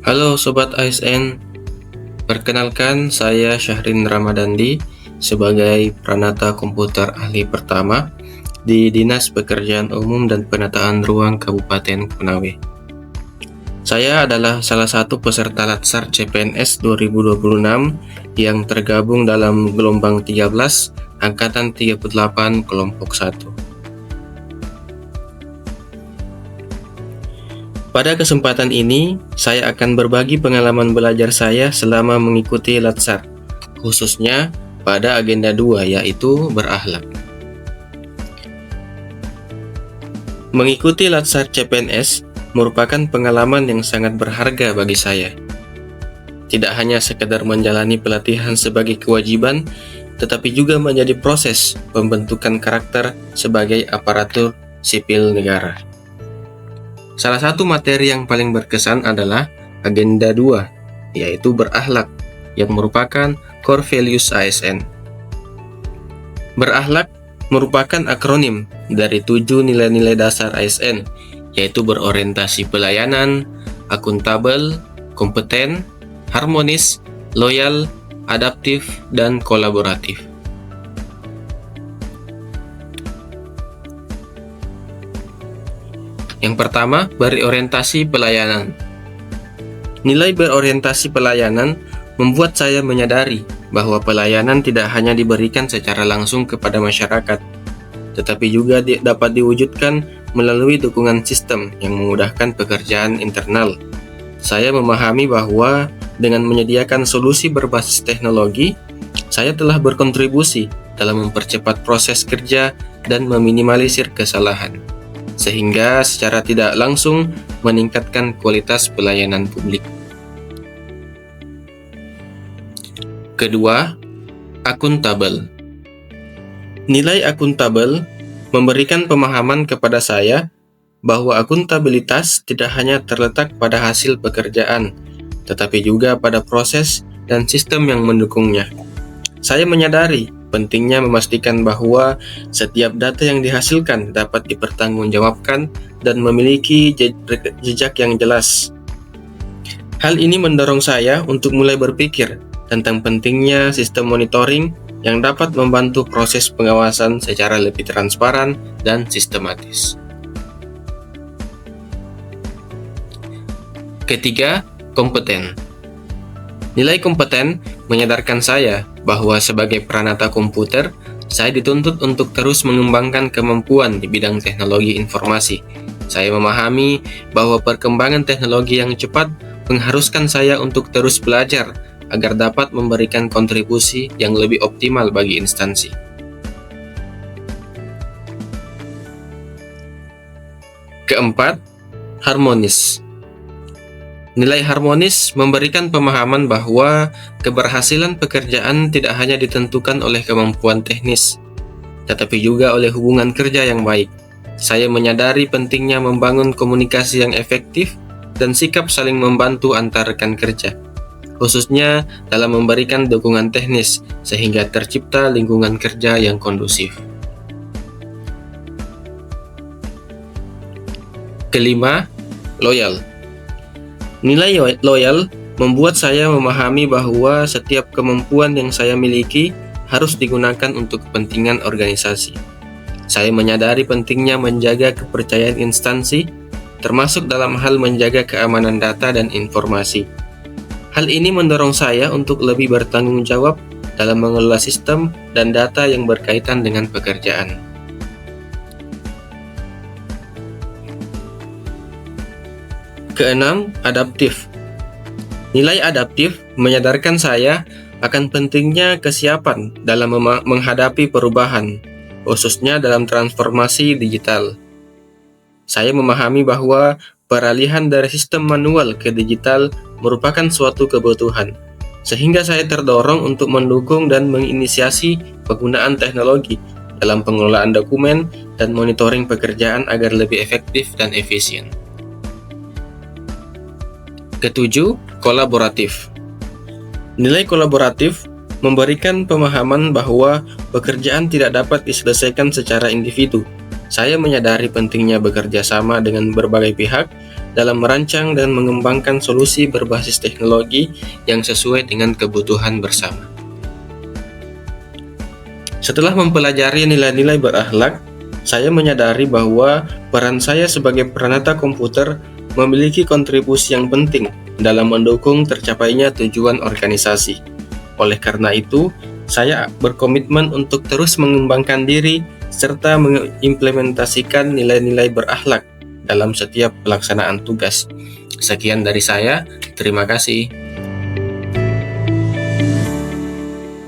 Halo Sobat ASN, perkenalkan saya Syahrin Ramadandi sebagai Pranata Komputer Ahli Pertama di Dinas Pekerjaan Umum dan Penataan Ruang Kabupaten Konawe. Saya adalah salah satu peserta Latsar CPNS 2026 yang tergabung dalam gelombang 13 Angkatan 38 Kelompok 1. Pada kesempatan ini, saya akan berbagi pengalaman belajar saya selama mengikuti Latsar, khususnya pada agenda 2 yaitu berakhlak. Mengikuti Latsar CPNS merupakan pengalaman yang sangat berharga bagi saya. Tidak hanya sekedar menjalani pelatihan sebagai kewajiban, tetapi juga menjadi proses pembentukan karakter sebagai aparatur sipil negara. Salah satu materi yang paling berkesan adalah Agenda 2, yaitu berakhlak, yang merupakan core values ASN. Berakhlak merupakan akronim dari 7 nilai-nilai dasar ASN, yaitu berorientasi pelayanan, akuntabel, kompeten, harmonis, loyal, adaptif, dan kolaboratif. Yang pertama, berorientasi pelayanan. Nilai berorientasi pelayanan membuat saya menyadari bahwa pelayanan tidak hanya diberikan secara langsung kepada masyarakat, tetapi juga dapat diwujudkan melalui dukungan sistem yang memudahkan pekerjaan internal. Saya memahami bahwa dengan menyediakan solusi berbasis teknologi, saya telah berkontribusi dalam mempercepat proses kerja dan meminimalisir kesalahan, sehingga secara tidak langsung meningkatkan kualitas pelayanan publik. Kedua, akuntabel. Nilai akuntabel memberikan pemahaman kepada saya bahwa akuntabilitas tidak hanya terletak pada hasil pekerjaan, tetapi juga pada proses dan sistem yang mendukungnya. Saya menyadari pentingnya memastikan bahwa setiap data yang dihasilkan dapat dipertanggungjawabkan dan memiliki jejak yang jelas. Hal ini mendorong saya untuk mulai berpikir tentang pentingnya sistem monitoring yang dapat membantu proses pengawasan secara lebih transparan dan sistematis. Ketiga, kompeten. Nilai kompeten menyadarkan saya bahwa sebagai pranata komputer, saya dituntut untuk terus mengembangkan kemampuan di bidang teknologi informasi. Saya memahami bahwa perkembangan teknologi yang cepat mengharuskan saya untuk terus belajar agar dapat memberikan kontribusi yang lebih optimal bagi instansi. Keempat, harmonis. Nilai harmonis memberikan pemahaman bahwa keberhasilan pekerjaan tidak hanya ditentukan oleh kemampuan teknis, tetapi juga oleh hubungan kerja yang baik. Saya menyadari pentingnya membangun komunikasi yang efektif dan sikap saling membantu antar rekan kerja, khususnya dalam memberikan dukungan teknis sehingga tercipta lingkungan kerja yang kondusif. Kelima, loyal. Nilai loyal membuat saya memahami bahwa setiap kemampuan yang saya miliki harus digunakan untuk kepentingan organisasi. Saya menyadari pentingnya menjaga kepercayaan instansi, termasuk dalam hal menjaga keamanan data dan informasi. Hal ini mendorong saya untuk lebih bertanggung jawab dalam mengelola sistem dan data yang berkaitan dengan pekerjaan. Keenam, adaptif. Nilai adaptif menyadarkan saya akan pentingnya kesiapan dalam menghadapi perubahan, khususnya dalam transformasi digital. Saya memahami bahwa peralihan dari sistem manual ke digital merupakan suatu kebutuhan, sehingga saya terdorong untuk mendukung dan menginisiasi penggunaan teknologi dalam pengelolaan dokumen dan monitoring pekerjaan agar lebih efektif dan efisien. Ketujuh, kolaboratif. Nilai kolaboratif memberikan pemahaman bahwa pekerjaan tidak dapat diselesaikan secara individu. Saya menyadari pentingnya bekerja sama dengan berbagai pihak dalam merancang dan mengembangkan solusi berbasis teknologi yang sesuai dengan kebutuhan bersama. Setelah mempelajari nilai-nilai berakhlak, saya menyadari bahwa peran saya sebagai peranata komputer memiliki kontribusi yang penting dalam mendukung tercapainya tujuan organisasi. Oleh karena itu, saya berkomitmen untuk terus mengembangkan diri serta mengimplementasikan nilai-nilai berakhlak dalam setiap pelaksanaan tugas. Sekian dari saya, terima kasih.